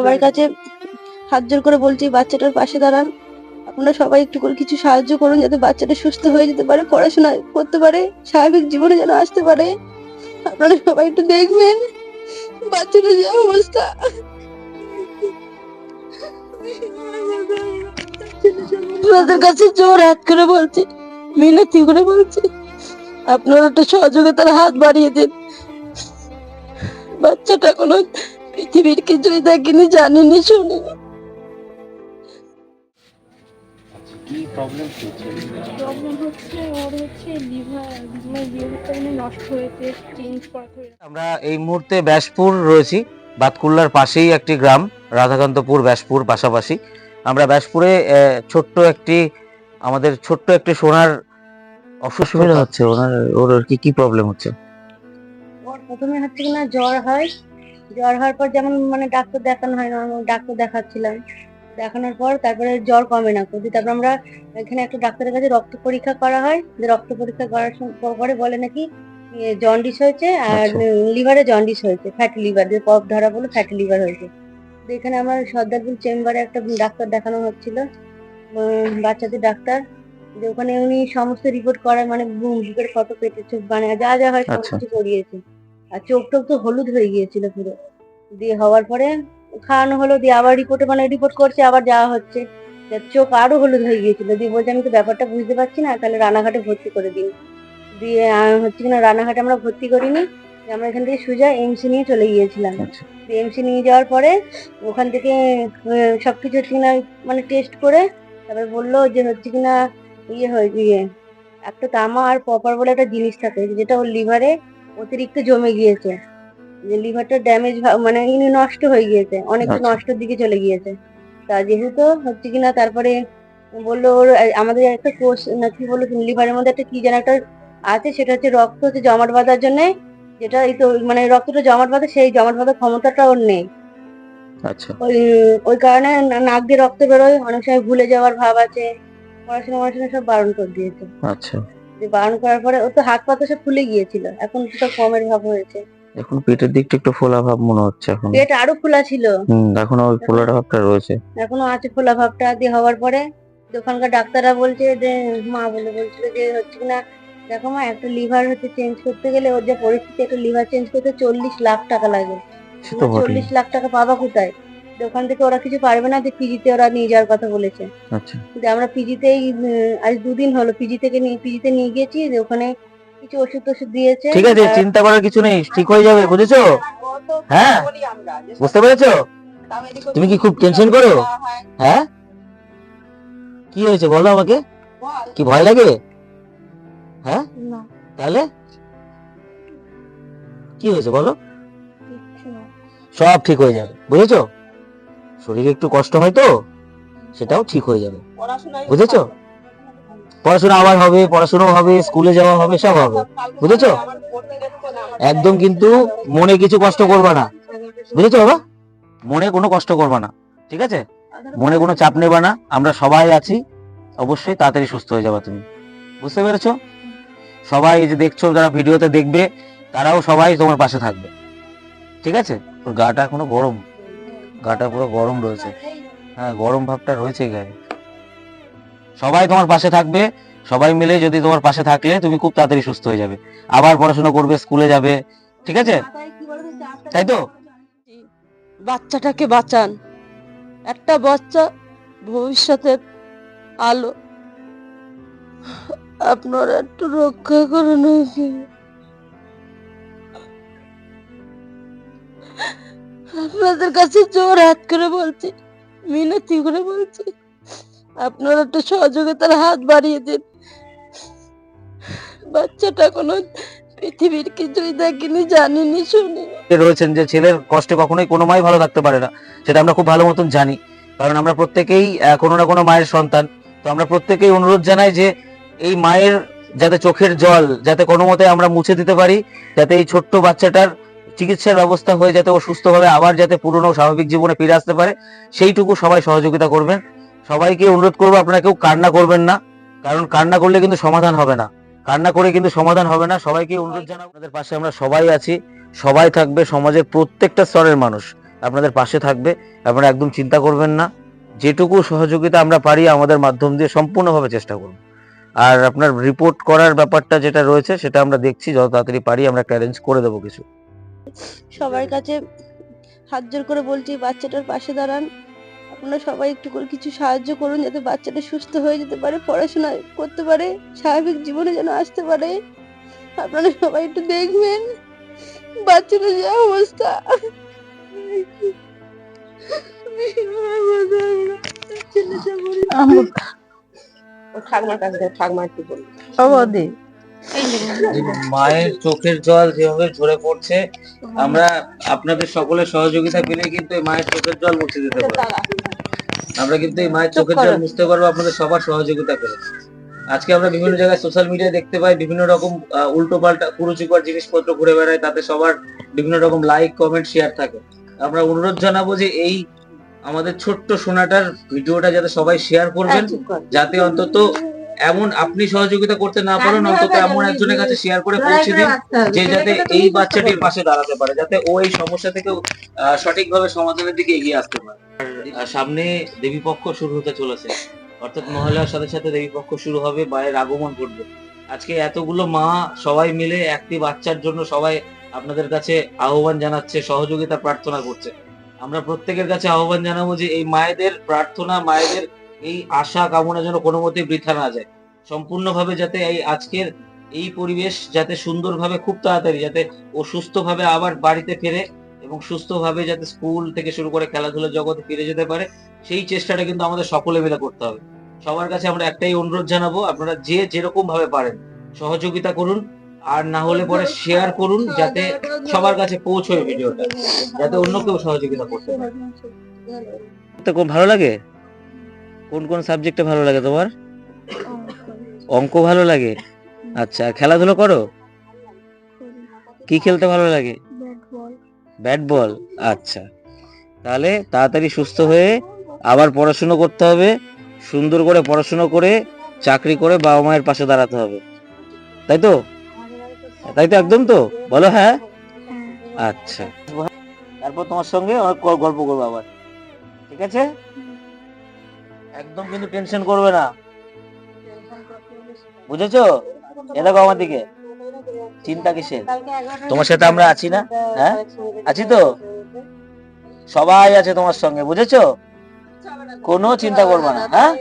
সবার কাছে হাত জোর করে বলছি বাচ্চাটার পাশে দাঁড়ান। আপনারা সবাই একটু করে কিছু সাহায্য করুন যাতে বাচ্চাটা সুস্থ হয়ে যেতে পারে, পড়াশোনা করতে পারে, স্বাভাবিক জীবনে যেন আসতে পারে। আপনারা সবাই একটু দেখবেন বাচ্চাটার যে অবস্থা। আপনাদের কাছে জোর হাত করে বলছি, মিনতি করে বলছি, আপনারা একটা সহযোগিতার হাত বাড়িয়ে দিন। বাচ্চাটা কোনো পৃথিবীর কিছুই দেখেনি, জানেনি, শুনিনি। কি প্রবলেম হচ্ছে? প্রবলেম হচ্ছে ওর হচ্ছে লিভারটা নষ্ট হয়েছে, চেঞ্জ করাতে হবে। আমরা এই মুহূর্তে ব্যাসপুর রয়েছি, বাতকুল্লার পাশেই একটি গ্রাম, রাধাকান্তপুর ব্যাসপুর পাশাপাশি। আমরা ব্যাসপুরে আমাদের ছোট্ট একটি সোনার অসুবিধা হচ্ছে। ওর কি প্রবলেম হচ্ছে? ওর প্রথমে হচ্ছে কিনা জ্বর হয়, জ্বর হওয়ার পর যেমন ডাক্তার দেখানো হয় না, ডাক্তার দেখাচ্ছিলাম, দেখানোর পর তারপরে জ্বর কমে না করতে, তারপর আমরা এখানে একটা ডাক্তারের কাছে রক্ত পরীক্ষা করা হয়। রক্ত পরীক্ষা করার পরে বলে নাকি জন্ডিস হয়েছে আর লিভারে জন্ডিস হয়েছে, ফ্যাটি লিভার, যে কফ ধরা বলে ফ্যাটি লিভার হয়েছে। তো এখানে আমার সর্দারপুর চেম্বারে একটা ডাক্তার দেখানো হচ্ছিল, বাচ্চাদের ডাক্তার, যে ওখানে উনি সমস্ত রিপোর্ট করায়, বুকের ফটো, পেটের চোখ, যা যা হয় সব কিছু করিয়েছে। আর চোখ টোক তো হলুদ হয়ে গিয়েছিল পুরো। দিয়ে হওয়ার পরে খাওয়ানো হলো, দিয়ে আবার রিপোর্ট করছে, আবার যাওয়া হচ্ছে, চোখ আরো হলুদ হয়ে গিয়েছিল। দিয়ে বলছে আমি তো ব্যাপারটা বুঝতে পারছি না, তাহলে রানাঘাটে ভর্তি করে দিন। দিয়ে হচ্ছে কিনা রানাঘাটে আমরা ভর্তি করিনি, আমরা এখান থেকে সোজা এমসি নিয়ে চলে গিয়েছিলাম। এমসি নিয়ে যাওয়ার পরে ওখান থেকে সবকিছু হচ্ছে কিনা টেস্ট করে তারপরে বললো যে হচ্ছে কিনা একটা তামা আর কপার বলে একটা জিনিস থাকে, যেটা ওর লিভারে অতিরিক্ত জমে গিয়েছে, যে লিভারটা ড্যামেজ নষ্ট হয়ে গিয়েছে, অনেকটা নষ্টের দিকে চলে গিয়েছে। তা যেহেতু হচ্ছে কিনা তারপরে বললো ওর আমাদের একটা কোষ না কি বললো লিভারের মধ্যে একটা কি যেন একটা আছে, সেটা হচ্ছে রক্ত হচ্ছে জমাট বাঁধার জন্য, যেটা এই তো রক্তটা জমাট বাঁধে, সেই জমাট বাঁধার ক্ষমতাটা ওর নেই। আচ্ছা, ওই কারণে নাক দিয়ে রক্ত বেরোয়, অনেক সময় ভুলে যাওয়ার ভাব আছে, পড়াশোনা সব বারণ করে দিয়েছে। আচ্ছা, বারণ করার পরে ও তো হাত পা তো সব ফুলে গিয়েছিল, এখন তো কমের ভাব হয়েছে। এখন পেটের দিকটা একটু ফোলা ভাব মনে হচ্ছে, এখন পেট আরো ফোলা ছিল, এখনো ওই ফোলাটা ভাবটা রয়েছে, এখনো আছে ফোলা ভাবটা। দিয়ে হওয়ার পরে ওখানকার ডাক্তাররা বলছে যে মা বলছিল যে হচ্ছে কিনা দেখো মা, একটা লিভার হচ্ছে চেঞ্জ করতে গেলে ওর যে পরিস্থিতি, একটা লিভার চেঞ্জ করতে 40 লাখ টাকা লাগে। 40 লাখ টাকা পাবা কোথায়? ওখান থেকে ওরা কিছু পারবে না, যে পিজিতে ওরা নিয়ে যাওয়ার কথা বলেছে। আচ্ছা, আমরা পিজিতেই আজ 2 দিন হলো পিজিতে নিয়ে গিয়েছি, যে ওখানে কিছু ওষুধ দিয়েছে। ঠিক আছে, চিন্তা করার কিছু নেই, ঠিক হয়ে যাবে, বুঝেছো? হ্যাঁ, বুঝতে পেরেছো? তুমি কি খুব টেনশন করো? হ্যাঁ, কি হয়েছে বলো আমাকে, কি ভয় লাগে? হ্যাঁ, তাহলে কি হয়েছে বলো? সব ঠিক হয়ে যাবে, বুঝেছো? শরীরে একটু কষ্ট হয় তো, সেটাও ঠিক হয়ে যাবে, বুঝেছো? পড়াশোনা আবার হবে, পড়াশোনাও হবে, স্কুলে যাওয়া হবে, সব হবে, বুঝেছো? একদম কিন্তু মনে কিছু কষ্ট করবা না, বুঝেছো বাবা? মনে কোনো কষ্ট করবা না, ঠিক আছে? মনে কোনো চাপ নেবা না, আমরা সবাই আছি, অবশ্যই তাড়াতাড়ি সুস্থ হয়ে যাবে তুমি, বুঝতে পেরেছো? সবাই যে দেখছো, যারা ভিডিওতে দেখবে, তারাও সবাই তোমার পাশে থাকবে, ঠিক আছে? ওর গাটা এখনো গরম, গাটা পুরো গরম রয়েছে, হ্যাঁ, গরম ভাবটা রয়েছে গায়ে। সবাই তোমার পাশে থাকবে, সবাই মিলে যদি তোমার পাশে থাকলে তুমি খুব তাড়াতাড়ি সুস্থ হয়ে যাবে, আবার পড়াশোনা করবে, স্কুলে যাবে, ঠিক আছে? তাই তো? বাচ্চাটাকে বাঁচান, একটা বাচ্চা ভবিষ্যতের আলো, আপনারা একটু রক্ষা করুন। আপনাদের কাছে জোর হাত করে বলছি, মিনতি করে বলছি, আপনারা একটু সহযোগিতার হাত বাড়িয়ে দিন। বাচ্চাটা কোনো পৃথিবীর কিছুই দেখেনি, জানেনি, শুনিনি। রয়েছেন যে ছেলের কষ্টে কখনোই কোনো মাই ভালো থাকতে পারে না, সেটা আমরা খুব ভালো মতন জানি, কারণ আমরা প্রত্যেকেই কোনো না কোনো মায়ের সন্তান। তো আমরা প্রত্যেকেই অনুরোধ জানাই যে এই মায়ের যাতে চোখের জল যাতে কোনো মতে আমরা মুছে দিতে পারি, যাতে এই ছোট্ট বাচ্চাটার চিকিৎসার ব্যবস্থা হয়ে যাতে ও সুস্থভাবে আবার যাতে পুরনো স্বাভাবিক জীবনে ফিরে আসতে পারে, সেইটুকু সবাই সহযোগিতা করবেন। সবাইকে অনুরোধ করবো, আপনারা কেউ কান্না করবেন না, কারণ কান্না করলে কিন্তু সমাধান হবে না, কান্না করে কিন্তু সমাধান হবে না। সবাইকে অনুরোধ জানাবো, আপনাদের পাশে আমরা সবাই আছি, সবাই থাকবে, সমাজের প্রত্যেকটা স্তরের মানুষ আপনাদের পাশে থাকবে। আপনারা একদম চিন্তা করবেন না, যেটুকু সহযোগিতা আমরা পারি আমাদের মাধ্যম দিয়ে সম্পূর্ণভাবে চেষ্টা করব। আর আপনার রিপোর্ট করার ব্যাপারটা যেটা রয়েছে সেটা আমরা দেখছি, যত তাড়াতাড়ি পারি আমরা একটা অ্যারেঞ্জ করে দেবো কিছু। সবার কাছে হাত জোর করে বলছি, বাচ্চাটার পাশে দাঁড়ান। আপনারা সবাই একটু করে কিছু সাহায্য করুন যাতে বাচ্চাটা সুস্থ হয়ে যেতে পারে, পড়াশোনা করতে পারে, স্বাভাবিক জীবনে যেন আসতে পারে। আপনারা সবাই একটু দেখবেন বাচ্চাটার যে অবস্থা। মায়ের চোখের জল যেভাবে ঝরে পড়ছে, আমরা আপনাদের সকলের সহযোগিতা পেলে কিন্তু এই মায়ের চোখের জল মুছে দিতে পারবো। আমরা কিন্তু এই মায়ের চোখের জল মুছতে পারবো আপনাদের সবার সহযোগিতা পেলে। আজকে আমরা বিভিন্ন জায়গায় সোশ্যাল মিডিয়ায় দেখতে পাই বিভিন্ন রকম উল্টো পাল্টা কুরুচিকর জিনিসপত্র ঘুরে বেড়ায়, তাতে সবার বিভিন্ন রকম লাইক কমেন্ট শেয়ার থাকে। আমরা অনুরোধ জানাবো যে এই আমাদের ছোট্ট সোনাটার ভিডিওটা যাতে সবাই শেয়ার করবেন, যাতে অন্তত এমন আপনি সহযোগিতা করতে না পারেন, অন্তত এমন একজনের কাছে শেয়ার করে পৌঁছে দিন যে যাতে এই বাচ্চাটির পাশে দাঁড়াতে পারে, যাতে ও এই সমস্যা থেকে সঠিকভাবে সমাধানের দিকে এগিয়ে আসতে পারে। সামনে দেবী পক্ষ শুরু হতে চলেছে, অর্থাৎ মহালয়ার সাথে সাথে দেবী পক্ষ শুরু হবে, মায়ের আগমন ঘটবে। আজকে এতগুলো মা সবাই মিলে একটি বাচ্চার জন্য সবাই আপনাদের কাছে আহ্বান জানাচ্ছে, সহযোগিতা প্রার্থনা করছে। আমরা প্রত্যেকের কাছে আহ্বান জানাবো যে এই মায়েদের প্রার্থনা, মায়েদের এই আশা কামনা যেন কোনো মতেই বৃথা না যায়। সম্পূর্ণভাবে যাতে এই আজকের এই পরিবেশ যাতে সুন্দরভাবে খুব তাড়াতাড়ি যাতে ও সুস্থভাবে আবার বাড়িতে ফেরে এবং সুস্থভাবে যাতে স্কুল থেকে শুরু করে খেলাধুলার জগতে ফিরে যেতে পারে, সেই চেষ্টাটা কিন্তু আমাদের সকলে মিলে করতে হবে। সবার কাছে আমরা একটাই অনুরোধ জানাবো, আপনারা যে যেরকম ভাবে পারেন সহযোগিতা করুন, আর না হলে পরে শেয়ার করুন যাতে সবার কাছে পৌঁছয় ভিডিওটা, যাতে অন্য কেউ সহযোগিতা করতে পারে। তো কোন ভালো লাগে? কোন কোন সাবজেক্টে ভালো লাগে তোমার? অঙ্ক ভালো লাগে। আচ্ছা, খেলাধুলা করো? কি খেলতে ভালো লাগে? Bat ball. আচ্ছা, তাহলে তাড়াতাড়ি সুস্থ হয়ে আবার পড়াশোনা করতে হবে, সুন্দর করে পড়াশোনা করে চাকরি করে বাবা মায়ের পাশে দাঁড়াতে হবে, তাই তো? তাই তো, একদম তো বলো। হ্যাঁ, আচ্ছা, তারপর তোমার সঙ্গে অনেক গল্প করবো আবার, ঠিক আছে? একদম কিন্তু টেনশন করবে না, বুঝেছো? এ দেখো আমার দিকে, চিন্তা কিসের? তোমার সাথে আমরা আছি না? হ্যাঁ, আছি তো, সবাই আছে তোমার সঙ্গে, বুঝেছো? কোনো চিন্তা করবে না। হ্যাঁ।